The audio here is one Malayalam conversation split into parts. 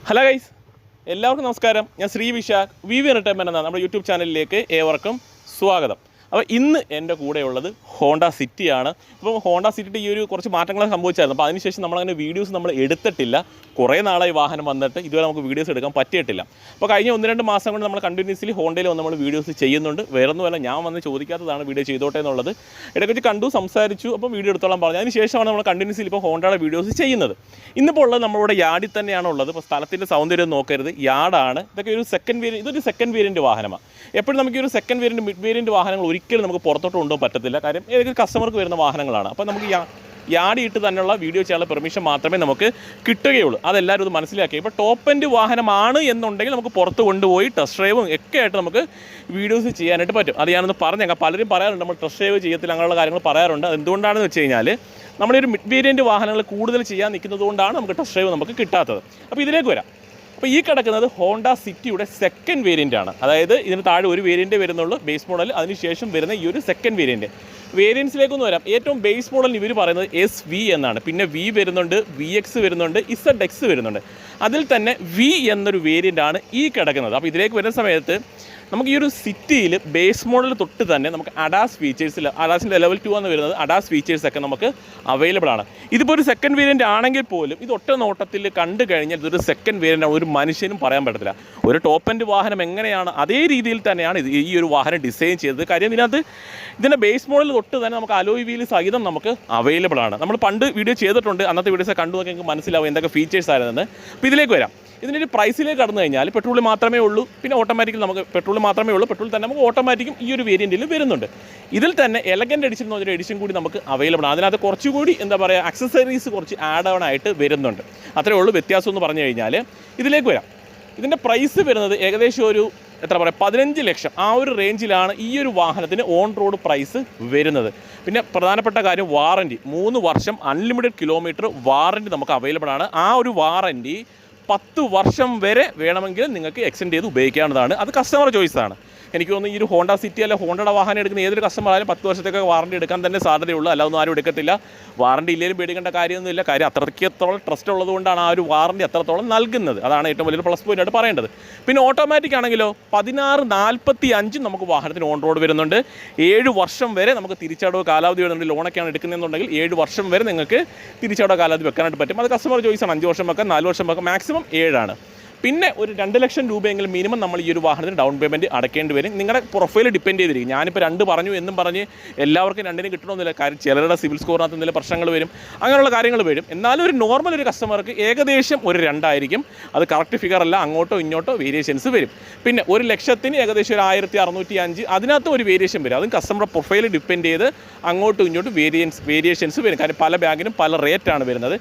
ഹലോ ഗൈസ്, എല്ലാവർക്കും നമസ്കാരം. ഞാൻ ശ്രീ വിശാഖ് വി എന്റർടൈൻമെന്റ് എന്ന നമ്മുടെ യൂട്യൂബ് ചാനലിലേക്ക് ഏവർക്കും സ്വാഗതം. അപ്പോൾ ഇന്ന് എൻ്റെ കൂടെയുള്ളത് ഹോണ്ട സിറ്റിയാണ്. ഇപ്പോൾ ഹോണ്ട സിറ്റിയുടെ ഈ ഒരു കുറച്ച് മാറ്റങ്ങൾ സംഭവിച്ചായിരുന്നു. അപ്പോൾ അതിനുശേഷം നമ്മളങ്ങനെ വീഡിയോസ് നമ്മൾ എടുത്തിട്ടില്ല. കുറേ നാളായി വാഹനം വന്നിട്ട് ഇതുവരെ നമുക്ക് വീഡിയോസ് എടുക്കാൻ പറ്റിയിട്ടില്ല. അപ്പോൾ കഴിഞ്ഞ 1-2 മാസം കൊണ്ട് നമ്മൾ കണ്ടിന്യൂസ്ലി ഹോണ്ടയിൽ വന്ന് നമ്മൾ വീഡിയോസ് ചെയ്യുന്നുണ്ട്. വേറൊന്നുമല്ല, ഞാൻ വന്ന് ചോദിക്കാത്തതാണ് വീഡിയോ ചെയ്തോട്ടെ എന്നുള്ളത്. ഇടയ്ക്ക് കണ്ടു, സംസാരിച്ചു, അപ്പോൾ വീഡിയോ എടുത്തോളം പറഞ്ഞു. അതിന് ശേഷമാണ് നമ്മൾ കണ്ടിന്യൂസ്ലി ഇപ്പോൾ ഹോണ്ടയുടെ വീഡിയോസ് ചെയ്യുന്നത്. ഇന്നിപ്പോൾ ഉള്ളത് നമ്മളുടെ യാർഡിൽ തന്നെയാണ് ഉള്ളത്. ഇപ്പോൾ സ്ഥലത്തിൻ്റെ സൗന്ദര്യം നോക്കരുത്, യാർഡാണ്. ഇതൊക്കെ ഒരു സെക്കൻഡ് വേരിയൻറ്റ്, ഇതൊരു സെക്കൻഡ് വേരിയൻറ്റ് വാഹനമാണ്. എപ്പോഴും നമുക്ക് ഒരു സെക്കൻഡ് വേരിയൻറ്റ്, മിഡ് വേരിയൻറ്റ് വാഹനങ്ങൾ ഒരിക്കലും നമുക്ക് പുറത്തോട്ട് കൊണ്ടുപോകാൻ പറ്റത്തില്ല. കാര്യം ഏതൊക്കെ കസ്റ്റമർക്ക് വരുന്ന വാഹനങ്ങളാണ്. അപ്പോൾ നമുക്ക് യാർഡിയിട്ട് തന്നെയുള്ള വീഡിയോ ചെയ്യാനുള്ള പെർമിഷൻ മാത്രമേ നമുക്ക് കിട്ടുകയുള്ളൂ. അതെല്ലാവരും ഇത് മനസ്സിലാക്കി. ഇപ്പോൾ ടോപ്പ് എൻഡ് വാഹനമാണ് എന്നുണ്ടെങ്കിൽ നമുക്ക് പുറത്ത് കൊണ്ടുപോയി ടെസ്റ്റ് ഡ്രൈവും ഒക്കെ ആയിട്ട് നമുക്ക് വീഡിയോസ് ചെയ്യാനായിട്ട് പറ്റും. അത് ഞാനൊന്ന് പറഞ്ഞേക്കാം. പലരും പറയാറുണ്ട് നമ്മൾ ടെസ്റ്റ് ഡ്രൈവ് ചെയ്യത്തില്ല, അങ്ങനെയുള്ള കാര്യങ്ങൾ പറയാറുണ്ട്. അത് എന്തുകൊണ്ടാണെന്ന് വെച്ച് കഴിഞ്ഞാൽ നമ്മളൊരു മിഡ് വേരിയൻറ്റ് വാഹനങ്ങൾ കൂടുതൽ ചെയ്യാൻ നിൽക്കുന്നത് കൊണ്ടാണ് നമുക്ക് ടെസ്റ്റ് ഡ്രൈവ് നമുക്ക് കിട്ടാത്തത്. അപ്പോൾ ഇതിലേക്ക് വരാം. അപ്പോൾ ഈ കിടക്കുന്നത് ഹോണ്ട സിറ്റിയുടെ സെക്കൻഡ് വേരിയൻ്റ് ആണ്. അതായത് ഇതിന് താഴെ ഒരു വേരിയൻറ്റേ വരുന്നുള്ളൂ, ബേസ് മോഡൽ. അതിനുശേഷം വരുന്ന ഈ ഒരു സെക്കൻഡ് വേരിയൻറ്റ്. വേരിയൻസിലേക്കൊന്ന് വരാം. ഏറ്റവും ബേസ് മോഡലിന് ഇവർ പറയുന്നത് SV എന്നാണ്. പിന്നെ V വരുന്നുണ്ട്, VX വരുന്നുണ്ട്, ZX വരുന്നുണ്ട്. അതിൽ തന്നെ V എന്നൊരു വേരിയൻ്റാണ് ഈ കിടക്കുന്നത്. അപ്പോൾ ഇതിലേക്ക് വരുന്ന സമയത്ത് നമുക്ക് ഈ ഒരു സിറ്റിയിൽ ബേസ് മോഡൽ തൊട്ട് തന്നെ നമുക്ക് അഡാസ് ഫീച്ചേഴ്സിൽ, അഡാസിൻ്റെ ലെവൽ 2 എന്ന് വരുന്നത് അഡാസ് ഫീച്ചേഴ്സൊക്കെ നമുക്ക് അവൈലബിൾ ആണ്. ഇതിപ്പോൾ ഒരു സെക്കൻഡ് വേരിയൻ്റ് ആണെങ്കിൽ പോലും ഇത് ഒറ്റ നോട്ടത്തിൽ കണ്ടു കഴിഞ്ഞാൽ ഇതൊരു സെക്കൻഡ് വേരിയൻ്റ് ഒരു മനുഷ്യനും പറയാൻ പറ്റത്തില്ല. ഒരു ടോപ്പ് എൻഡ് വാഹനം എങ്ങനെയാണ് അതേ രീതിയിൽ തന്നെയാണ് ഈ ഒരു വാഹനം ഡിസൈൻ ചെയ്തത്. കാര്യം ഇതിൻ്റെ ബേസ് മോഡൽ തൊട്ട് തന്നെ നമുക്ക് അലോയ് വീൽ സഹിതം നമുക്ക് അവൈലബിൾ ആണ്. നമ്മൾ പണ്ട് വീഡിയോ ചെയ്തിട്ടുണ്ട്, അന്നത്തെ വീഡിയോസ് കണ്ടു നോക്കി നിങ്ങൾക്ക് മനസ്സിലാവും എന്തൊക്കെ ഫീച്ചേഴ്സ് ആയിരുന്നെന്ന്. അപ്പോൾ ഇതിലേക്ക് വരാം. ഇതിൻ്റെ ഒരു പ്രൈസിലേക്ക് കടന്നു കഴിഞ്ഞാൽ പെട്രോൾ മാത്രമേ ഉള്ളൂ, പിന്നെ ഓട്ടോമാറ്റിക്കൽ നമുക്ക് പെട്രോൾ മാത്രമേ ഉള്ളൂ. പെട്രോൾ തന്നെ നമുക്ക് ഓട്ടോമാറ്റിക്കും ഈ ഒരു വേരിയൻറ്റിൽ വരുന്നുണ്ട്. ഇതിൽ തന്നെ എലഗൻ്റ് എഡിഷൻ എന്ന് പറഞ്ഞൊരു എഡിഷൻ കൂടി നമുക്ക് അവൈലബിൾ ആണ്. അതിനകത്ത് കുറച്ചുകൂടി എന്താ പറയുക, അക്സസറീസ് കുറച്ച് ആഡ് ഓൺ ആയിട്ട് വരുന്നുണ്ട്. അത്രയേ ഉള്ളൂ വ്യത്യാസം എന്ന് പറഞ്ഞു കഴിഞ്ഞാൽ. ഇതിലേക്ക് വരാം. ഇതിൻ്റെ പ്രൈസ് വരുന്നത് ഏകദേശം ഒരു 15 ലക്ഷം ആ ഒരു റേഞ്ചിലാണ് ഈ ഒരു വാഹനത്തിന് ഓൺ റോഡ് പ്രൈസ് വരുന്നത്. പിന്നെ പ്രധാനപ്പെട്ട കാര്യം വാറൻറ്റി, 3 വർഷം അൺലിമിറ്റഡ് കിലോമീറ്റർ വാറൻറ്റി നമുക്ക് അവൈലബിൾ ആണ്. ആ ഒരു വാറൻറ്റി 10 വർഷം വരെ വേണമെങ്കിൽ നിങ്ങൾക്ക് എക്സ്റ്റെൻഡ് ചെയ്ത് ഉപയോഗിക്കാവുന്നതാണ്. അത് കസ്റ്റമർ ചോയ്സാണ്. എനിക്ക് തോന്നുന്നു ഈ ഒരു ഹോണ്ട സിറ്റി അല്ല ഹോണ്ടയുടെ വാഹനം എടുക്കുന്ന ഏതൊരു കസ്റ്റമർ ആയാലും 10 വർഷത്തേക്ക് വാറണ്ടി എടുക്കാൻ തന്നെ സാധ്യതയുള്ളൂ. അല്ലാതൊന്നും ആരും എടുക്കത്തില്ല. വാറണ്ടി ഇല്ലെങ്കിലും പേടിക്കേണ്ട കാര്യമൊന്നുമില്ല. കാര്യം അത്രത്തോളം ട്രസ്റ്റ് ഉള്ളതുകൊണ്ടാണ് ആ ഒരു വാറണ്ടി അത്രത്തോളം നൽകുന്നത്. അതാണ് ഏറ്റവും വലിയൊരു പ്ലസ് പോയിന്റ് ആയിട്ട് പറയേണ്ടത്. പിന്നെ ഓട്ടോമാറ്റിക് ആണെങ്കിലോ 1645 നമുക്ക് വാഹനത്തിന് ഓൺ റോഡ് വരുന്നുണ്ട്. 7 വർഷം വരെ നമുക്ക് തിരിച്ചടവ് കാലാവധി വരുന്നുണ്ട്. ലോണൊക്കെയാണ് എടുക്കുന്നതെന്നുണ്ടെങ്കിൽ 7 വർഷം വരെ നിങ്ങൾക്ക് തിരിച്ചടവ് കാലാവധി വെക്കാനായിട്ട് പറ്റും. അത് കസ്റ്റമർ ചോയ്സാണ്. 5 വർഷം വെക്കാം, 4 വർഷം വെക്കാം, മാക്സിമം 7 ആണ്. പിന്നെ ഒരു 2 ലക്ഷം രൂപയെങ്കിലും മിനിമം നമ്മൾ ഈ ഒരു വാഹനത്തിന് ഡൗൺ പേയ്മെൻറ്റ് അടയ്ക്കേണ്ടി വരും. നിങ്ങളുടെ പ്രൊഫൈൽ ഡിപ്പെൻഡ് ചെയ്തിരിക്കും. ഞാനിപ്പോൾ 2 പറഞ്ഞു എന്നും പറഞ്ഞ് എല്ലാവർക്കും 2 കിട്ടണമെന്നില്ല. കാര്യം ചിലരുടെ സിവിൽ സ്കോറിനകത്ത് എന്തെങ്കിലും പ്രശ്നങ്ങൾ വരും, അങ്ങനെയുള്ള കാര്യങ്ങൾ വരും. എന്നാലും ഒരു നോർമൽ ഒരു കസ്റ്റമർക്ക് ഏകദേശം ഒരു 2 ആയിരിക്കും. അത് കറക്റ്റ് ഫിഗർ അല്ല, അങ്ങോട്ടോ ഇങ്ങോട്ടോ വേരിയേഷൻസ് വരും. പിന്നെ 1 ലക്ഷത്തിന് ഏകദേശം ഒരു 1605 അതിനകത്ത് ഒരു വേരിയേഷൻ വരും. അതും കസ്റ്റമറുടെ പ്രൊഫൈൽ ഡിപ്പെൻഡ് ചെയ്ത് അങ്ങോട്ടും ഇങ്ങോട്ടും വേരിയേഷൻസ് വരും. കാര്യം പല ബാങ്കിനും പല റേറ്റാണ് വരുന്നത്.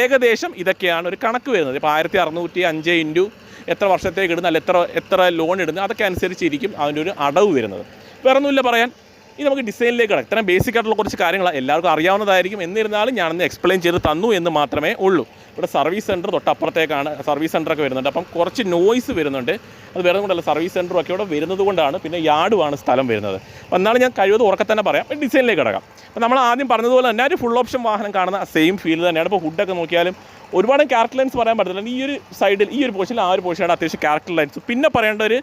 ഏകദേശം ഇതൊക്കെയാണ് ഒരു കണക്ക് വരുന്നത്. ഇപ്പോൾ 1605 ഇൻറ്റു എത്ര വർഷത്തേക്ക് ഇടുന്ന, അല്ല എത്ര ലോൺ ഇടുന്നത്, അതൊക്കെ അനുസരിച്ചിരിക്കും അതിൻ്റെ ഒരു അടവ് വരുന്നത്. വേറെ ഒന്നുമില്ല പറയാൻ. ഇനി നമുക്ക് ഡിസൈനിലേക്ക് കിടക്കാം. ഇത്രയും ബേസിക് ആയിട്ടുള്ള കുറച്ച് കാര്യങ്ങൾ എല്ലാവർക്കും അറിയാവുന്നതായിരിക്കും. എന്നിരുന്നാലും ഞാനൊന്ന് എക്സ്പ്ലെയിൻ ചെയ്ത് തന്നു എന്ന് മാത്രമേ ഉള്ളൂ. ഇവിടെ സർവീസ് സെൻറ്റർ തൊട്ടപ്പുറത്തേക്കാണ് സർവീസ് സെൻറ്ററൊക്കെ വരുന്നുണ്ട്. അപ്പം കുറച്ച് നോയ്സ് വരുന്നുണ്ട്. അത് വേറെ കൊണ്ടല്ല, സർവീസ് സെൻറ്ററും ഒക്കെ ഇവിടെ വരുന്നത് കൊണ്ടാണ്. പിന്നെ യാർഡുമാണ് സ്ഥലം വരുന്നത്. അപ്പോൾ എന്നാലും ഞാൻ കഴിവത് ഉറക്കെ തന്നെ പറയാം. ഡിസൈനിലേക്ക് കിടക്കാം. അപ്പോൾ നമ്മൾ ആദ്യം പറഞ്ഞതുപോലെ തന്നെ ഒരു ഫുൾ ഓപ്ഷൻ വാഹനം കാണുന്ന സെയിം ഫീൽ തന്നെയാണ്. ഇപ്പോൾ ഹുഡൊക്കെ നോക്കിയാലും ഒരുപാട് ക്യാരക്ടർ ലൈൻസ് പറയാൻ പറ്റത്തില്ല. ഈ ഒരു സൈഡിൽ ഈ ഒരു പോർഷനിൽ ആ ഒരു പോർഷനാണ് അത്യാവശ്യം ക്യാരക്ടർ ലൈൻസ്. പിന്നെ പറയേണ്ട ഒരു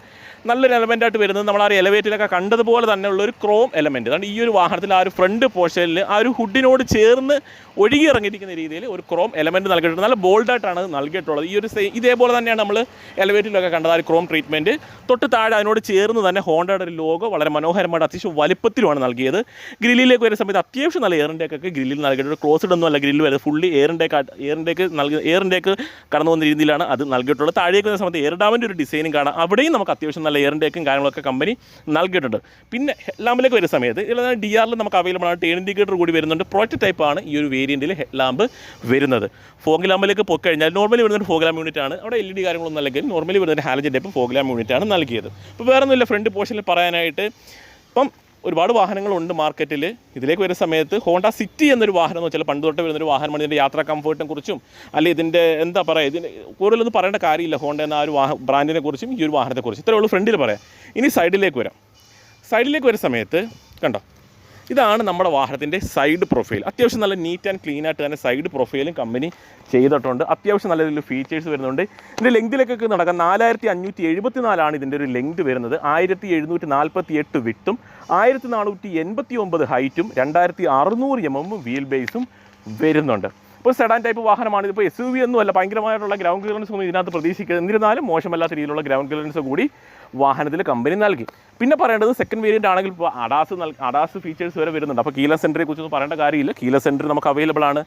നല്ലൊരു എലമെൻ്റായിട്ട് വരുന്നത് നമ്മൾ ആ ഒരു എലവേറ്ററിലൊക്കെ കണ്ടതുപോലെ തന്നെയുള്ള ഒരു ക്രോം എലമെൻറ്റ്. അതാണ് ഈ ഒരു വാഹനത്തിൽ ആ ഒരു ഫ്രണ്ട് പോർഷനിൽ ആ ഒരു ഹുഡിനോട് ചേർന്ന് ഒഴുകി ഇറങ്ങിയിരിക്കുന്ന രീതിയിൽ ഒരു ക്രോം എലമെൻറ്റ് നൽകിയിട്ടുണ്ട്. നല്ല ബോൾഡായിട്ടാണ് നൽകിയിട്ടുള്ളത്. ഈ ഒരു ഇതേപോലെ തന്നെയാണ് നമ്മൾ എലവേറ്ററിലൊക്കെ കണ്ടത് ആ ഒരു ക്രോം ട്രീറ്റ്മെൻറ്റ്. തൊട്ട് താഴെ അതിനോട് ചേർന്ന് തന്നെ ഹോണ്ടയുടെ ഒരു ലോഗോ വളരെ മനോഹരമായിട്ട് അത്യാവശ്യം വലിപ്പത്തിലുമാണ് നൽകിയത്. ഗ്രില്ലിലേക്ക് വരുന്ന സമയത്ത് അത്യാവശ്യം നല്ല എയറിൻ്റെയൊക്കെ ഗ്രില്ലിൽ നൽകിയിട്ടുണ്ട്. ക്ലോസ്ഡ് ഒന്നും അല്ല ഗ്രില്ല് വരുന്നത്, ഫുള്ളി എയറിൻ്റെയൊക്കെ കടന്നു പോകുന്ന രീതിയിലാണ് അത് നൽകിയിട്ടുള്ളത്. താഴേക്ക് വരുന്ന സമയത്ത് എയർ ഡാമിൻ്റെ ഒരു ഡിസൈനും കാണാം. അവിടെയും നമുക്ക് അത്യാവശ്യം നല്ല എയറിൻ്റെയൊക്കെ കാര്യങ്ങളൊക്കെ കമ്പനി നൽകിയിട്ടുണ്ട്. പിന്നെ ഹെഡ്ലാമ്പിലേക്ക് വരുന്ന സമയത്ത് ഇതിൽ DRL നമുക്ക് അവൈലബിൾ ആണ്. ടേൺ ഇൻഡിക്കേറ്റർ കൂടി വരുന്നുണ്ട്. പ്രോജക്റ്റ് ടൈപ്പാണ് ഈ ഒരു വേരിയൻറ്റിൽ ഹെഡ് ലാമ്പ് വരുന്നത്. ഫോഗ് ലാമ്പിലേക്ക് പോയി കഴിഞ്ഞാൽ നോർമലി വരുന്നൊരു ഫോഗ് ലാമ്പ് യൂണിറ്റ് ആണ്. അവിടെ LED കാര്യങ്ങളൊന്നും അല്ലെങ്കിൽ നോർമലി വരുന്നൊരു halogen type fog lamp unit ആണ് നൽകിയത്. അപ്പോൾ വേറെ ഒന്നുമില്ല ഫ്രണ്ട് പോർഷനിൽ പറയാനായിട്ട്. ഇപ്പം ഒരുപാട് വാഹനങ്ങളുണ്ട് മാർക്കറ്റിൽ. ഇതിലേക്ക് വരുന്ന സമയത്ത് ഹോണ്ട സിറ്റി എന്നൊരു വാഹനം എന്ന് വെച്ചാൽ പണ്ട് തൊട്ട് വരുന്നൊരു വാഹനമാണ്. ഇതിൻ്റെ യാത്രാ കംഫർട്ടിനെ കുറിച്ചും അല്ലെങ്കിൽ ഇതിൻ്റെ എന്താ പറയുക, ഇതിന് കൂടുതലൊന്നും പറയേണ്ട കാര്യമില്ല ഹോണ്ട എന്ന ആ ഒരു ബ്രാൻഡിനെ കുറിച്ചും ഈ ഒരു വാഹനത്തെക്കുറിച്ച്. ഇത്രയേ ഉള്ളൂ ഫ്രണ്ടിൽ പറയാം. ഇനി സൈഡിലേക്ക് വരാം. സൈഡിലേക്ക് വരുന്ന സമയത്ത് കണ്ടോ, ഇതാണ് നമ്മുടെ വാഹനത്തിൻ്റെ സൈഡ് പ്രൊഫൈൽ. അത്യാവശ്യം നല്ല നീറ്റ് ആൻഡ് ക്ലീൻ ആയിട്ട് തന്നെ സൈഡ് പ്രൊഫൈലും കമ്പനി ചെയ്തിട്ടുണ്ട്. അത്യാവശ്യം നല്ല രീതിയിൽ ഫീച്ചേഴ്സ് വരുന്നുണ്ട്. ഇതിൻ്റെ ലെങ്തിലേക്കൊക്കെ നടക്കാം 4574 ഇതിൻ്റെ ഒരു ലെങ്ത് വരുന്നത്. 1748 വിട്ടും 1489 ഹൈറ്റും 2600 mm വീൽ ബേസും വരുന്നുണ്ട്. ഇപ്പോൾ സെഡാൻ ടൈപ്പ് വാഹനമാണ്. ഇതിപ്പോൾ SUV ഒന്നുമല്ല, ഭയങ്കരമായിട്ടുള്ള ഗ്രൗണ്ട് ക്ലിയറൻസ് ഒന്നും ഇതിനകത്ത് പ്രതീക്ഷിക്കുന്നത്. എന്നിരുന്നാലും മോശമല്ലാത്ത രീതിയിലുള്ള ഗ്രൗണ്ട് ക്ലിയറൻസ് കൂടി വാഹനത്തിൽ കമ്പനി നൽകി. പിന്നെ പറയേണ്ടത് സെക്കൻഡ് വേരിയൻ്റ് ആണെങ്കിൽ ഇപ്പോൾ അഡാസ് ഫീച്ചേഴ്സ് വരെ വരുന്നുണ്ട്. അപ്പോൾ കീലെസ് എൻട്രിയെ കുറിച്ചൊന്നും പറയേണ്ട കാര്യമില്ല. കീലെസ് എൻട്രി നമുക്ക് അവൈലബിൾ ആണ്.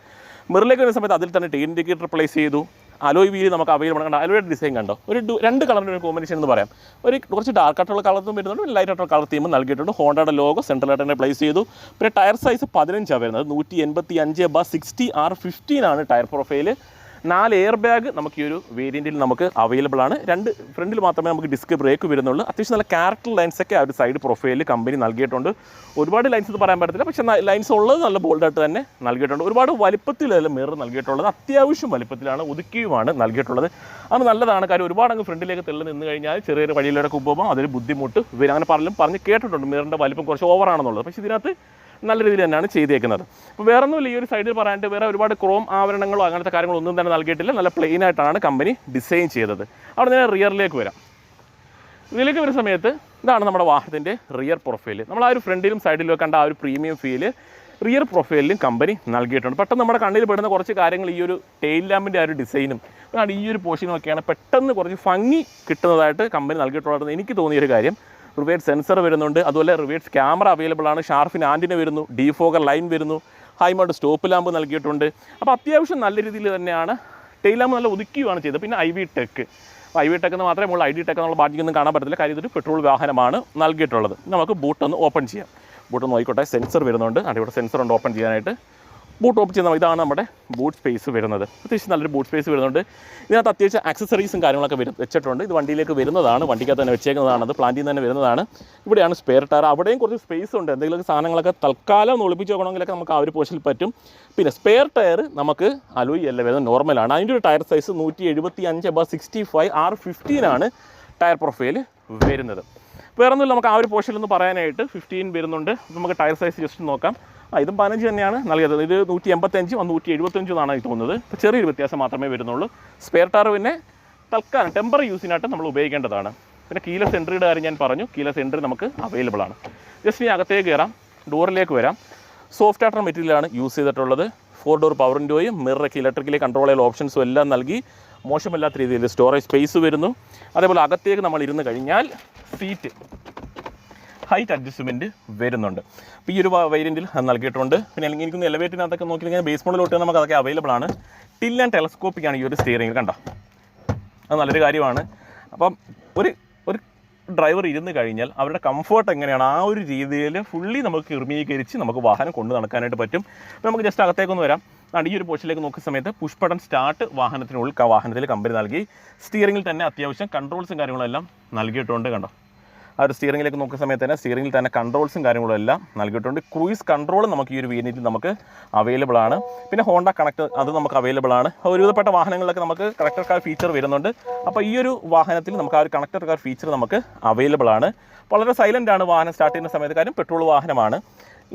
മിററിലേക്ക് വരുന്ന സമയത്ത് അതിൽ തന്നെ ടെയിൽ ഇൻഡിക്കേറ്റർ പ്ലേസ് ചെയ്തു. അലോയ് വീല് നമുക്ക് അവൈലബിൾ ആണ്. അലോയുടെ ഡിസൈൻ കണ്ടോ, ഒരു 2 കളറിൻ്റെ ഒരു കോമ്പിനേഷൻ എന്ന് പറയാം. കുറച്ച് ഡാർക്ക് ആയിട്ടുള്ള കളർ തീം വരുന്നുണ്ട്, ലൈറ്റ് ആയിട്ടുള്ള കളർ തീമും നൽകിയിട്ടുണ്ട്. ഹോണ്ടയുടെ ലോഗോ സെൻട്രലായിട്ട് തന്നെ പ്ലേസ് ചെയ്തു. പിന്നെ ടയർ സൈസ് 15 വരുന്നത്. 185/60 R15 ആണ് ടയർ പ്രൊഫൈൽ. 4 എയർ ബാഗ് നമുക്ക് ഈ ഒരു വേരിയൻറ്റിൽ നമുക്ക് അവൈലബിൾ ആണ്. 2 ഫ്രണ്ടിൽ മാത്രമേ നമുക്ക് ഡിസ്ക് ബ്രേക്ക് വരുന്നുള്ളൂ. അത്യാവശ്യം നല്ല ക്യാരക്ടർ ലൈൻസൊക്കെ ആ ഒരു സൈഡ് പ്രൊഫൈലിൽ കമ്പനി നൽകിയിട്ടുണ്ട്. ഒരുപാട് ലൈൻസ് എന്ന് പറയാൻ പറ്റത്തില്ല, പക്ഷേ ലൈൻസ് ഉള്ളത് നല്ല ബോൾഡായിട്ട് തന്നെ നൽകിയിട്ടുണ്ട്. ഒരുപാട് വലിപ്പത്തിലല്ല മിറർ നൽകിയിട്ടുള്ളത്, അത്യാവശ്യം വലിപ്പത്തിലാണ് ഒതുക്കിയുമാണ് നൽകിയിട്ടുള്ളത്. അത് നല്ലതാണ്. കാര്യം ഒരുപാട് അങ്ങ് ഫ്രണ്ടിലേക്ക് തെള്ളി നിന്ന് കഴിഞ്ഞാൽ ചെറിയൊരു വഴിയിലൂടെ പോകുമ്പോൾ അതൊരു ബുദ്ധിമുട്ട് വരും. അങ്ങനെ പറഞ്ഞ് കേട്ടിട്ടുണ്ട് മിററിൻ്റെ വലിപ്പം കുറച്ച് ഓവറാണെന്നുള്ളത്. പക്ഷേ ഇതിനകത്ത് നല്ല രീതിയിൽ തന്നെയാണ് ചെയ്തേക്കുന്നത്. അപ്പോൾ വേറെ ഒന്നുമില്ല, ഈ ഒരു സൈഡിൽ പറയാനായിട്ട് വേറെ ഒരുപാട് ക്രോം ആവരണങ്ങളോ അങ്ങനത്തെ കാര്യങ്ങളൊന്നും തന്നെ നൽകിയിട്ടില്ല. നല്ല പ്ലെയിൻ ആയിട്ടാണ് കമ്പനി ഡിസൈൻ ചെയ്തത്. അവിടെ നിന്ന് റിയറിലേക്ക് വരാം. ഇതിലേക്ക് വരുന്ന സമയത്ത് ഇതാണ് നമ്മുടെ വാഹനത്തിൻ്റെ റിയർ പ്രൊഫൈൽ. നമ്മൾ ആ ഒരു ഫ്രണ്ടിലും സൈഡിലും കണ്ട ആ ഒരു പ്രീമിയം ഫീല് റിയർ പ്രൊഫൈലിലും കമ്പനി നൽകിയിട്ടുണ്ട്. പെട്ടെന്ന് നമ്മുടെ കണ്ണിൽ പെടുന്ന കുറച്ച് കാര്യങ്ങൾ ഈ ഒരു ടെയിൽ ലാമ്പിൻ്റെ ആ ഒരു ഡിസൈനും ഈ ഒരു പോർഷനൊക്കെയാണ് പെട്ടെന്ന് കുറച്ച് ഭംഗി കിട്ടുന്നതായിട്ട് കമ്പനി നൽകിയിട്ടുള്ളത്. എനിക്ക് തോന്നിയൊരു കാര്യം, റിവേഴ്സ് സെൻസർ വരുന്നുണ്ട്, അതുപോലെ റിവേഴ്സ് ക്യാമറ അവൈലബിൾ ആണ്, ഷാർഫിന് ആൻറ്റിന വരുന്നു, ഡീഫോഗർ ലൈൻ വരുന്നു, ഹൈ മൗണ്ട് സ്റ്റോപ്പ് ലാമ്പ് നൽകിയിട്ടുണ്ട്. അപ്പോൾ അത്യാവശ്യം നല്ല രീതിയിൽ തന്നെയാണ് ടെയിൽ ലാമ്പ് നല്ല ഒതുക്കിയുമാണ് ചെയ്തത്. പിന്നെ IV ടെക് എന്ന് മാത്രമേ ഉള്ളൂ. ID ടെക് എന്നുള്ള ബാഡ്ജിങ്ങൊന്നും കാണാൻ പറ്റത്തില്ല. കാര്യം ഇതൊരു പെട്രോൾ വാഹനമാണ് നൽകിയിട്ടുള്ളത്. നമുക്ക് ബൂട്ടൊന്ന് ഓപ്പൺ ചെയ്യാം. ബൂട്ടൊന്ന് നോക്കിക്കോട്ടെ. സെൻസർ വരുന്നുണ്ട്. ഇവിടെ സെൻസർ ഉണ്ട് ഓപ്പൺ ചെയ്യാനായിട്ട്. ബൂട്ട് ഓപ്പൺ ചെയ്യുന്ന ഇതാണ് നമ്മുടെ ബൂട്ട് സ്പേസ് വരുന്നത്. അത്യാവശ്യം നല്ലൊരു ബൂട്ട് സ്പേസ് വരുന്നുണ്ട്. ഇതിനകത്ത് അത്യാവശ്യം ആക്സസറീസും കാര്യങ്ങളൊക്കെ വെച്ചിട്ടുണ്ട്. ഇത് വണ്ടിയിലേക്ക് വരുന്നതാണ്, വണ്ടിക്കകത്ത് തന്നെ വെച്ചേക്കുന്നതാണ്, അത് പ്ലാന്റിൽ നിന്ന് തന്നെ വരുന്നതാണ്. ഇവിടെയാണ് സ്പെയർ ടയർ. അവിടെയും കുറച്ച് സ്പേസ് ഉണ്ട്. എന്തെങ്കിലും സാധനങ്ങളൊക്കെ തൽക്കാലം ഒന്ന് ഒളിപ്പിച്ച് നോക്കണമെങ്കിലൊക്കെ നമുക്ക് ആ ഒരു പോർഷനിൽ പറ്റും. പിന്നെ സ്പെയർ ടയർ നമുക്ക് അലോയ് അല്ല വരുന്നത്, നോർമലാണ്. അതിൻ്റെ ഒരു ടയർ സൈസ് 175/65 R15 ആണ് ടയർ പ്രൊഫൈൽ വരുന്നത്. വേറെ ഒന്നുമില്ല, നമുക്ക് ആ ഒരു പോർഷനിൽ ഒന്ന് പറയാനായിട്ട് 15 വരുന്നുണ്ട്. നമുക്ക് ടയർ സൈസ് ജസ്റ്റ് നോക്കാം. ഇതും 15 തന്നെയാണ് നൽകിയത്. ഇത് 185 175 എന്നാണ് എനിക്ക് തോന്നുന്നത്. ഇപ്പോൾ ചെറിയൊരു വ്യത്യാസം മാത്രമേ വരുന്നുള്ളൂ. സ്പെയർ ടയർ പിന്നെ തൽക്കാലം ടെമ്പററി യൂസിനായിട്ട് നമ്മൾ ഉപയോഗിക്കേണ്ടതാണ്. പിന്നെ കീലെസ് എൻട്രിയുടെ കാര്യം ഞാൻ പറഞ്ഞു. കീലെസ് എൻട്രി നമുക്ക് അവൈലബിൾ ആണ്. ജസ്റ്റ് ഇനി അകത്തേക്ക് കയറാം, ഡോറിലേക്ക് വരാം. സോഫ്റ്റ് ആർട്ടർ മെറ്റീരിയലാണ് യൂസ് ചെയ്തിട്ടുള്ളത്. 4 ഡോർ പവർ വിൻഡോയും മിററൊക്കെ ഇലക്ട്രിക്കലി കൺട്രോൾ ചെയ്യുന്ന ഓപ്ഷൻസും എല്ലാം നൽകി മോശമല്ലാത്ത രീതിയിൽ സ്റ്റോറേജ് സ്പേസ് വരുന്നു. അതേപോലെ അകത്തേക്ക് നമ്മൾ ഇരുന്ന് കഴിഞ്ഞാൽ സീറ്റ് ഹൈറ്റ് അഡ്ജസ്റ്റ്മെൻറ്റ് വരുന്നുണ്ട്. അപ്പോൾ ഈ ഒരു വേരിയൻറ്റിൽ നൽകിയിട്ടുണ്ട്. പിന്നെ അല്ലെങ്കിൽ എനിക്കൊന്ന് എലവേറ്റിനകത്തൊക്കെ നോക്കി കഴിഞ്ഞാൽ ബേസ് മോഡലോട്ട് നമുക്ക് അതൊക്കെ അവൈലബിൾ ആണ്. ടിൽ ആൻഡ് ടെലസ്കോപ്പിക്കാണ് ഈ ഒരു സ്റ്റിയറിംഗ് കണ്ടോ, അത് നല്ലൊരു കാര്യമാണ്. അപ്പം ഒരു ഡ്രൈവർ ഇരുന്ന് കഴിഞ്ഞാൽ അവരുടെ കംഫർട്ട് എങ്ങനെയാണ് ആ ഒരു രീതിയിൽ ഫുള്ളി നമുക്ക് ക്രമീകരിച്ച് നമുക്ക് വാഹനം കൊണ്ട് നടക്കാനായിട്ട് പറ്റും. അപ്പോൾ നമുക്ക് ജസ്റ്റ് അകത്തേക്കൊന്ന് വരാം. ഈ ഒരു പോർഷനിലേക്ക് നോക്കുന്ന സമയത്ത് പുഷ് ബട്ടൺ സ്റ്റാർട്ട് വാഹനത്തിൽ കമ്പനി നൽകി. സ്റ്റിയറിംഗിൽ തന്നെ അത്യാവശ്യം കൺട്രോൾസും കാര്യങ്ങളെല്ലാം നൽകിയിട്ടുണ്ട് കണ്ടോ. ആ ഒരു സ്റ്റിയറിംഗിലേക്ക് നോക്കുന്ന സമയത്ത് തന്നെ സ്റ്റിയറിംഗിൽ തന്നെ കൺട്രോൾസും കാര്യങ്ങളും എല്ലാം നൽകിയിട്ടുണ്ട്. ക്രൂയിസ് കൺട്രോൾ നമുക്ക് ഈ ഒരു വേരിയൻറ്റിൽ നമുക്ക് അവൈലബിൾ ആണ്. പിന്നെ ഹോണ്ട കണക്ട് അത് നമുക്ക് അവൈലബിൾ ആണ്. ഒരുവിധപ്പെട്ട വാഹനങ്ങളിലൊക്കെ നമുക്ക് കണക്ടർ കാർ ഫീച്ചർ വരുന്നുണ്ട്. അപ്പോൾ ഈ ഒരു വാഹനത്തിൽ നമുക്ക് ആ ഒരു കണക്ടർ കാർ ഫീച്ചർ നമുക്ക് അവൈലബിൾ ആണ്. വളരെ സൈലൻ്റ് ആണ് വാഹനം സ്റ്റാർട്ട് ചെയ്യുന്ന സമയത്ത്. കാര്യം പെട്രോൾ വാഹനമാണ്.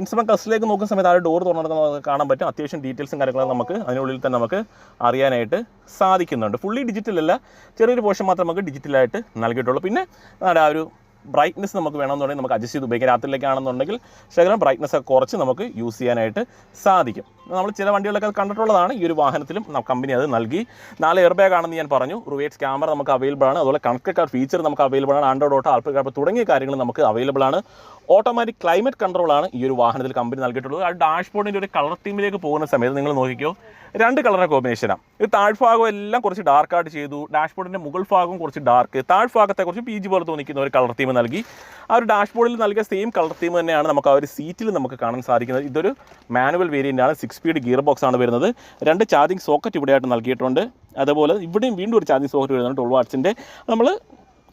ഇൻസ്ട്രുമെൻറ്റ് ക്ലസ്റ്ററിലേക്ക് നോക്കുന്ന സമയത്ത് ആ ഒരു ഡോർ തുറന്നിടക്കുന്നത് കാണാൻ പറ്റും. അത്യാവശ്യം ഡീറ്റെയിൽസും കാര്യങ്ങളും നമുക്ക് അതിനുള്ളിൽ തന്നെ നമുക്ക് അറിയാനായിട്ട് സാധിക്കുന്നുണ്ട്. ഫുള്ളി ഡിജിറ്റലല്ല, ചെറിയൊരു പോർഷൻ മാത്രം നമുക്ക് ഡിജിറ്റലായിട്ട് നൽകിയിട്ടുള്ളൂ. പിന്നെ ആ ഒരു ബ്രൈറ്റ്നസ് നമുക്ക് വേണമെന്നുണ്ടെങ്കിൽ നമുക്ക് അഡ്ജസ്റ്റ് ചെയ്ത് ഉപയോഗിക്കാം. രാത്രിയിലേക്കാണെന്നുണ്ടെങ്കിൽ ശകലം ബ്രൈറ്റ്നസ് ഒക്കെ കുറച്ച് നമുക്ക് യൂസ് ചെയ്യാനായിട്ട് സാധിക്കും. നമ്മൾ ചില വണ്ടികളൊക്കെ കണ്ടിട്ടുള്ളതാണ്. ഈ ഒരു വാഹനത്തിലും കമ്പനി അത് നൽകി. 4 എയർ ബാഗ് ആണെന്ന് ഞാൻ പറഞ്ഞു. റിവേഴ്സ് ക്യാമറ നമുക്ക് അവൈലബിൾ ആണ്. അതുപോലെ കണക്റ്റഡ് കാർ ഫീച്ചർ നമുക്ക് അവൈലബിൾ ആണ്. ആൻഡ്രോയിഡ് ഓട്ടോ, ആപ്പിൾ കാർ തുടങ്ങിയ കാര്യങ്ങൾ നമുക്ക് അവൈലബിൾ ആണ്. ഓട്ടോമാറ്റിക് ക്ലൈമറ്റ് കൺട്രോളാണ് ഈ ഒരു വാഹനത്തിൽ കമ്പനി നൽകിയിട്ടുള്ളത്. ആ ഡാഷ്ബോർഡിൻ്റെ ഒരു കളർ തീമിലേക്ക് പോകുന്ന സമയത്ത് നിങ്ങൾ നോക്കിക്കോ, 2 കളറിൻ്റെ കോമ്പിനേഷനാണ്. ഇത് താഴ്ഭാഗം എല്ലാം കുറച്ച് ഡാർക്കായിട്ട് ചെയ്തു. ഡാഷ്ബോർഡിൻ്റെ മുകൾ ഭാഗവും കുറച്ച് ഡാർക്ക്, താഴ്ഭാഗത്തെ കുറച്ച് പീച്ച് പോലെ തോന്നിക്കുന്ന ഒരു കളർ തീം നൽകി. ആ ഒരു ഡാഷ്ബോർഡിൽ നൽകിയ സെയിം കളർ തീം തന്നെയാണ് നമുക്ക് ആ ഒരു സീറ്റിൽ നമുക്ക് കാണാൻ സാധിക്കുന്നത്. ഇതൊരു മാനുവൽ വേരിയൻ്റ് ആണ്. 6 സ്പീഡ് ഗിയർ ബോക്സ് ആണ് വരുന്നത്. 2 ചാർജിങ് സോക്കറ്റ് ഇവിടെയായിട്ട് നൽകിയിട്ടുണ്ട്. അതുപോലെ ഇവിടെയും വീണ്ടും ഒരു ചാർജിങ് സോക്കറ്റ് വരുന്നുണ്ട് 12 വാട്ട്സിൻ്റെ. നമ്മൾ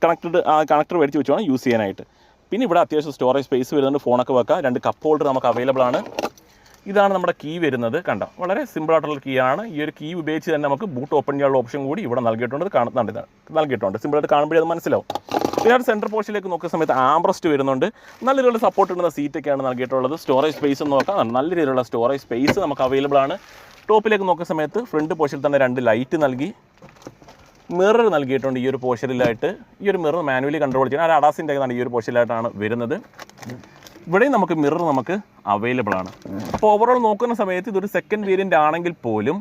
കണക്ടർ മേടിച്ച് വെച്ച് വേണം യൂസ് ചെയ്യാനായിട്ട്. പിന്നെ ഇവിടെ അത്യാവശ്യം സ്റ്റോറേജ് സ്പേസ് വരുന്നുണ്ട്. ഫോണൊക്കെ വെക്കാം. 2 കപ്പ് ഹോൾഡർ നമുക്ക് അവൈലബിൾ ആണ്. ഇതാണ് നമ്മുടെ കീ വരുന്നത് കണ്ടോ. വളരെ സിമ്പിളായിട്ടുള്ള കീ ആണ്. ഈ ഒരു കീ ഉപയോഗിച്ച് തന്നെ നമുക്ക് ബൂട്ട് ഓപ്പൺ ചെയ്യാനുള്ള ഓപ്ഷൻ കൂടി ഇവിടെ നൽകിയിട്ടുണ്ട്. നൽകിയിട്ടുണ്ട് സിമ്പിളായിട്ട് കാണുമ്പോഴേ അത് മനസ്സിലാവും. പിന്നെ ആ സെൻറ്റർ പോർഷനിലേക്ക് നോക്കുന്ന സമയത്ത് ആംബ്രസ്റ്റ് വരുന്നുണ്ട്. നല്ല രീതിയിലുള്ള സപ്പോർട്ട് ഇടുന്ന സീറ്റൊക്കെയാണ് നൽകിയിട്ടുള്ളത്. സ്റ്റോറേജ് സ്പേസ് നോക്കാം, നല്ല രീതിയിലുള്ള സ്റ്റോറേജ് സ്പേസ് നമുക്ക് അവൈലബിൾ ആണ്. ടോപ്പിലേക്ക് നോക്കുന്ന സമയത്ത് ഫ്രണ്ട് പോർഷനിൽ തന്നെ 2 ലൈറ്റ് നൽകി, മിറർ നൽകിയിട്ടുണ്ട്. ഈ ഒരു പോർഷനിലായിട്ട് ഈ ഒരു മിറർ മാനുവലി കൺട്രോൾ ചെയ്യാൻ അഡാസിൻ്റെ ഈ ഒരു പോർഷനിലായിട്ടാണ് വരുന്നത്. ഇവിടെയും നമുക്ക് മിറർ നമുക്ക് അവൈലബിൾ ആണ്. അപ്പോൾ ഓവറോൾ നോക്കുന്ന സമയത്ത് ഇതൊരു സെക്കൻഡ് വേരിയൻ്റ് ആണെങ്കിൽ പോലും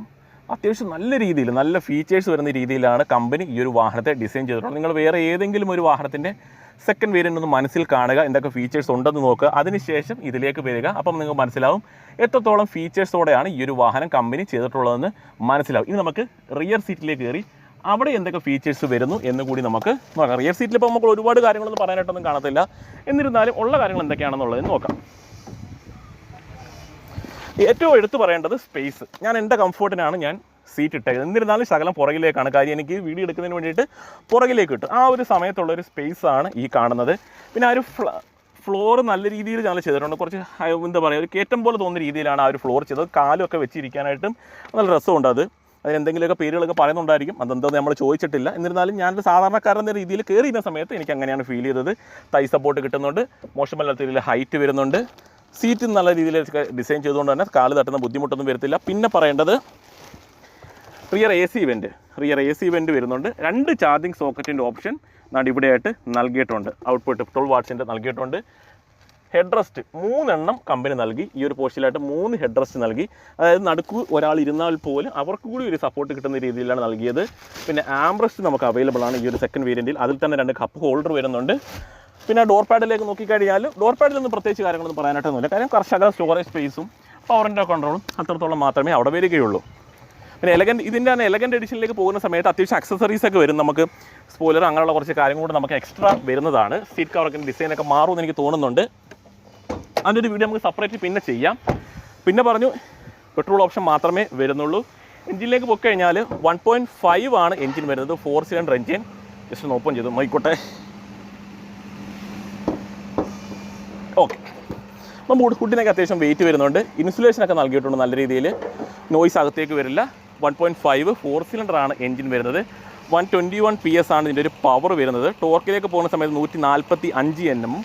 അത്യാവശ്യം നല്ല രീതിയിൽ നല്ല ഫീച്ചേഴ്സ് വരുന്ന രീതിയിലാണ് കമ്പനി ഈ ഒരു വാഹനത്തെ ഡിസൈൻ ചെയ്തിട്ടുള്ളത്. നിങ്ങൾ വേറെ ഏതെങ്കിലും ഒരു വാഹനത്തിൻ്റെ സെക്കൻഡ് വേരിയൻ്റ് ഒന്ന് മനസ്സിൽ കാണുക, എന്തൊക്കെ ഫീച്ചേഴ്സ് ഉണ്ടെന്ന് നോക്കുക, അതിനുശേഷം ഇതിലേക്ക് വരിക. അപ്പം നിങ്ങൾക്ക് മനസ്സിലാവും എത്രത്തോളം ഫീച്ചേഴ്സോടെയാണ് ഈ ഒരു വാഹനം കമ്പനി ചെയ്തിട്ടുള്ളതെന്ന് മനസ്സിലാവും. ഇനി നമുക്ക് റിയർ സീറ്റിലേക്ക് കയറി അവിടെ എന്തൊക്കെ ഫീച്ചേഴ്സ് വരുന്നു എന്ന് കൂടി നമുക്ക് നോക്കാം. റിയർ സീറ്റിൽ ഇപ്പോൾ നമുക്ക് ഒരുപാട് കാര്യങ്ങളൊന്നും പറയാനായിട്ടൊന്നും കാണത്തില്ല, എന്നിരുന്നാലും ഉള്ള കാര്യങ്ങൾ എന്തൊക്കെയാണെന്നുള്ളത് നോക്കാം. ഏറ്റവും എടുത്തു പറയേണ്ടത് സ്പേസ്. ഞാൻ എൻ്റെ കംഫർട്ടിനാണ് ഞാൻ സീറ്റ് ഇട്ടേക്കുന്നത്, എന്നിരുന്നാലും ശകലം പുറകിലേക്കാണ്. കാര്യം എനിക്ക് വീഡിയോ എടുക്കുന്നതിന് വേണ്ടിയിട്ട് പുറകിലേക്ക് കിട്ടും. ആ ഒരു സമയത്തുള്ളൊരു സ്പേസാണ് ഈ കാണുന്നത്. പിന്നെ ആ ഒരു ഫ്ലോർ നല്ല രീതിയിൽ ഞങ്ങൾ ചെയ്തിട്ടുണ്ട്. കുറച്ച് എന്താ പറയുക, ഒരു കയറ്റം പോലെ തോന്നുന്ന രീതിയിലാണ് ആ ഒരു ഫ്ലോർ ചെയ്തത്. കാലൊക്കെ വെച്ചിരിക്കാനായിട്ടും നല്ല രസമുണ്ട്. അതിനെന്തെങ്കിലുമൊക്കെ പേരുകളൊക്കെ പറയുന്നുണ്ടായിരിക്കും, അതെന്തോ നമ്മൾ ചോദിച്ചിട്ടില്ല. എന്നിരുന്നാലും ഞാനൊരു സാധാരണക്കാരെന്ന രീതിയിൽ കയറിയിരുന്ന സമയത്ത് എനിക്ക് അങ്ങനെയാണ് ഫീൽ ചെയ്തത്. തൈ സപ്പോർട്ട് കിട്ടുന്നുണ്ട്, മോശമല്ലാത്ത രീതിയിൽ ഹൈറ്റ് വരുന്നുണ്ട്. സീറ്റ് നല്ല രീതിയിൽ ഡിസൈൻ ചെയ്തുകൊണ്ട് തന്നെ കാല് തട്ടുന്ന ബുദ്ധിമുട്ടൊന്നും വരത്തില്ല. പിന്നെ പറയേണ്ടത് റിയർ എ സി വെൻറ്റ് വരുന്നുണ്ട്. 2 ചാർജിങ് സോക്കറ്റിൻ്റെ ഓപ്ഷൻ ഇവിടെയായിട്ട് നൽകിയിട്ടുണ്ട്. ഔട്ട്പുട്ട് 12 വാട്ട്സിൻ്റെ നൽകിയിട്ടുണ്ട്. ഹെഡ് റെസ്റ്റ് 3 എണ്ണം കമ്പനി നൽകി. ഈ ഒരു പോർഷനിലായിട്ട് 3 ഹെഡ് റെസ്റ്റ് നൽകി. അതായത് നടുക്ക് ഒരാൾ ഇരുന്നാൽ പോലും അവർക്ക് കൂടി ഒരു സപ്പോർട്ട് കിട്ടുന്ന രീതിയിലാണ് നൽകിയത്. പിന്നെ ആംബ്രസ്റ്റ് നമുക്ക് അവൈലബിൾ ആണ് ഈ ഒരു സെക്കൻഡ് വേരിയൻറ്റിൽ. അതിൽ തന്നെ 2 കപ്പ് ഹോൾഡർ വരുന്നുണ്ട്. പിന്നെ ഡോർ പാഡിലേക്ക് നോക്കിക്കഴിഞ്ഞാൽ ഡോർ പാഡിലൊന്നും പ്രത്യേകിച്ച് കാര്യങ്ങളൊന്നും പറയാനായിട്ടൊന്നുമില്ല. കാര്യം കർഷക സ്റ്റോറേജ് സ്പേസും പവറിൻ്റെ കൺട്രോളും അത്രത്തോളം മാത്രമേ അവിടെ വരികയുള്ളൂ. പിന്നെ ഇതിൻ്റെ തന്നെ എലഗൻറ്റ് എഡിഷനിലേക്ക് പോകുന്ന സമയത്ത് അത്യാവശ്യം അക്സസറീസ് ഒക്കെ വരും. നമുക്ക് സ്പോയിലർ അങ്ങനെയുള്ള കുറച്ച് കാര്യങ്ങൾ കൂടെ നമുക്ക് എക്സ്ട്രാ വരുന്നതാണ്. സീറ്റ് കവറൊക്കെ ഡിസൈനൊക്കെ മാറുമെന്ന് എനിക്ക് തോന്നുന്നുണ്ട്. അതിൻ്റെ ഒരു വീഡിയോ നമുക്ക് സെപ്പറേറ്റ് പിന്നെ ചെയ്യാം. പിന്നെ പറഞ്ഞു പെട്രോൾ ഓപ്ഷൻ മാത്രമേ വരുന്നുള്ളൂ. എഞ്ചിനിലേക്ക് പോയി കഴിഞ്ഞാൽ 1.5 ആണ് എഞ്ചിൻ വരുന്നത്, 4 സിലിണ്ടർ എഞ്ചിൻ. ജസ്റ്റ് ഒന്ന് ഓപ്പൺ ചെയ്തു നോയിക്കോട്ടെ. ഓക്കെ, അപ്പം ഹുഡിനൊക്കെ അത്യാവശ്യം വെയിറ്റ് വരുന്നുണ്ട്. ഇൻസുലേഷനൊക്കെ നൽകിയിട്ടുണ്ട് നല്ല രീതിയിൽ, നോയ്സ് അകത്തേക്ക് വരില്ല. 1.5 4 സിലിണ്ടറാണ് എഞ്ചിൻ വരുന്നത്. 121 PS ആണ് ഇതിൻ്റെ ഒരു പവർ വരുന്നത്. ടോർക്കിലേക്ക് പോകുന്ന സമയത്ത് 145 Nm.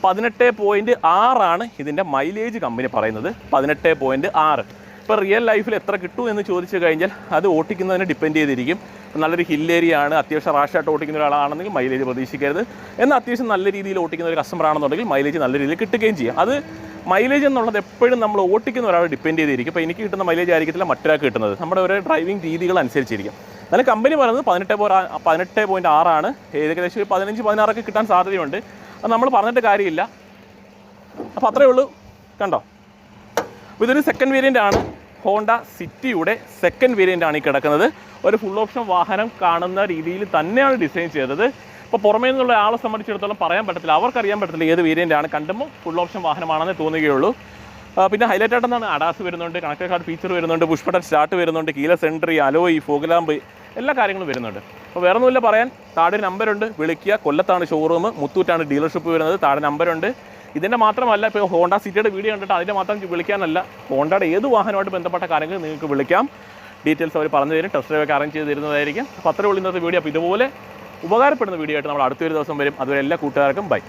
18.6 ആണ് ഇതിൻ്റെ മൈലേജ് കമ്പനി പറയുന്നത്. 18.6. ഇപ്പോൾ റിയൽ ലൈഫിൽ എത്ര കിട്ടും എന്ന് ചോദിച്ചു കഴിഞ്ഞാൽ അത് ഓട്ടിക്കുന്നതിനെ ഡിപ്പെൻഡ് ചെയ്തിരിക്കും. നല്ലൊരു ഹിൽ ഏരിയ ആണ്, അത്യാവശ്യം റാഷായിട്ട് ഓട്ടിക്കുന്ന ഒരാളാണെന്നെങ്കിൽ മൈലേജ് പ്രതീക്ഷിക്കരുത്. എന്നാൽ അത്യാവശ്യം നല്ല രീതിയിൽ ഓട്ടിക്കുന്ന ഒരു കസ്റ്റമർ ആണെന്നുണ്ടെങ്കിൽ മൈലേജ് നല്ല രീതിയിൽ കിട്ടുകയും ചെയ്യും. അത് മൈലേജ് എന്നുള്ളത് എപ്പോഴും നമ്മൾ ഓട്ടിക്കുന്ന ഒരാൾ ഡിപ്പെൻഡ് ചെയ്തിരിക്കും. ഇപ്പോൾ എനിക്ക് കിട്ടുന്ന മൈലേജ് ആയിരിക്കത്തില്ല മറ്റൊരാൾക്ക് കിട്ടുന്നത്, നമ്മുടെ ഒരു ഡ്രൈവിംഗ് രീതികൾ അനുസരിച്ചിരിക്കും. എന്നാലും കമ്പനി പറയുന്നത് 18.6 ആണ്. ഏകദേശം 15-16 കിട്ടാൻ സാധ്യതയുണ്ട്. അത് നമ്മൾ പറഞ്ഞിട്ട് കാര്യമില്ല. അപ്പോൾ അത്രയേ ഉള്ളൂ. കണ്ടോ, ഇതൊരു സെക്കൻഡ് വേരിയൻ്റ് ആണ്. ഹോണ്ട സിറ്റിയുടെ സെക്കൻഡ് വേരിയൻ്റ് ആണ് ഈ കിടക്കുന്നത്. ഒരു ഫുൾ ഓപ്ഷൻ വാഹനം കാണുന്ന രീതിയിൽ തന്നെയാണ് ഡിസൈൻ ചെയ്തത്. ഇപ്പോൾ പുറമേ നിന്നുള്ള ആളെ സംബന്ധിച്ചിടത്തോളം പറയാൻ പറ്റത്തില്ല, അവർക്കറിയാൻ പറ്റത്തില്ല ഏത് വേരിയൻ്റ് ആണ്. കണ്ടുമ്പോൾ ഫുൾ ഓപ്ഷൻ വാഹനമാണെന്ന് തോന്നുകയുള്ളൂ. പിന്നെ ഹൈലൈറ്റ് ആയിട്ടെന്നാണ് അഡാസ് വരുന്നുണ്ട്, കണക്റ്റഡ് കാർഡ് ഫീച്ചർ വരുന്നുണ്ട്, പുഷ് ബട്ടൺ സ്റ്റാർട്ട് വരുന്നുണ്ട്, keyless entry, alloy, fog lamp, എല്ലാ കാര്യങ്ങളും വരുന്നുണ്ട്. അപ്പോൾ വേറെ ഒന്നുമില്ല പറയാൻ. താഴെ നമ്പറുണ്ട്, വിളിക്കുക. കൊല്ലത്താണ് ഷോറൂം, മുത്തൂറ്റാണ് ഡീലർഷിപ്പ് വരുന്നത്. താഴെ നമ്പറുണ്ട്. ഇതിൻ്റെ മാത്രമല്ല, ഇപ്പോൾ ഹോണ്ട സിറ്റിയുടെ വീഡിയോ കണ്ടിട്ട് അതിൻ്റെ മാത്രം വിളിക്കാനല്ല, ഹോണ്ടയുടെ ഏത് വാഹനമായിട്ട് ബന്ധപ്പെട്ട കാര്യങ്ങൾ നിങ്ങൾക്ക് വിളിക്കാം. ഡീറ്റെയിൽസ് അവർ പറഞ്ഞു തരും, ടെസ്റ്റ് ഡ്രൈവൊക്കെ അറേഞ്ച് ചെയ്ത് തരുന്നതായിരിക്കും. അപ്പോൾ അത്രേ ഉള്ളൂ ഇന്നത്തെ വീഡിയോ. അപ്പോൾ ഇതുപോലെ ഉപകാരപ്പെടുന്ന വീഡിയോ ആയിട്ട് നമ്മൾ അടുത്തൊരു ദിവസം വരും. അതുവരെ എല്ലാ കൂട്ടുകാർക്കും ബൈ.